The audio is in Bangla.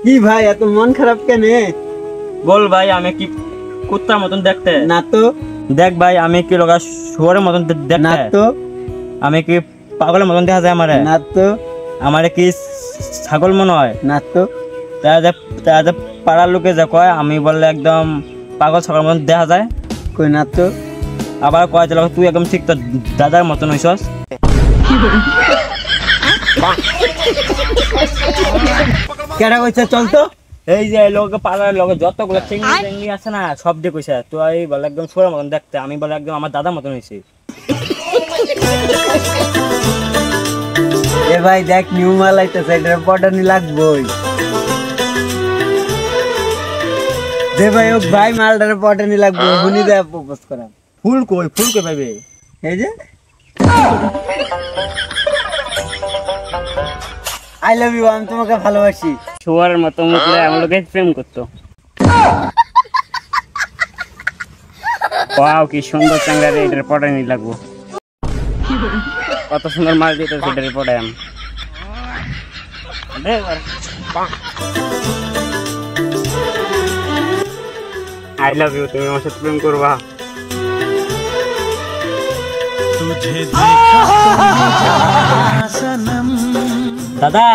কি ভাই এত মন খারাপ কেন? বল ভাই আমি কি কুত্তার মতন দেখতে? না তো। দেখ ভাই আমি কি লগা শুয়োরের মতন দেখতে? না তো। আমি কি পাগলের মতন দেখা যায় আমারে? না তো। আমারে কি ছাগল মনে হয়? না তো। তারা যে পাড়ার লোকে যে কয় আমি বললে একদম পাগল ছাগল মতন দেখা যায়। কই না তো। আবার কয় যে তুই একদম ঠিক তো দাদার মতন হইছস। কেডা কইছে চল তো? এই যে লোক পাড়ার লোক যতগুলো চিংড়ি আছে না সব দিয়ে কইছে তুই বলে একদম শুয়োরের মতন দেখতে, আমি বলে একদম আমার দাদার মতন হইছি। এ ভাই দেখ নিউ মাল আইতেছে, এটার পটানি লাগবই। যে ভাই ও ভাই মালটার পটানি লাগবে, হুনি দেয়া প্রপোজ করা। ফুল কই পাবে? এই যে আই লাভ ইউ, আমি তোমাকে ভালোবাসি। শুয়োরের মতো মুখলে আমার লোকে প্রেম করতো। ওয়াও কি সুন্দর চাংড়া রে, এটার পটানি লাগবো। কত সুন্দর মাল দিতে সেটার পটাম। আই লাভ ইউ, তুমি আমার সাথে প্রেম করবা? দাদা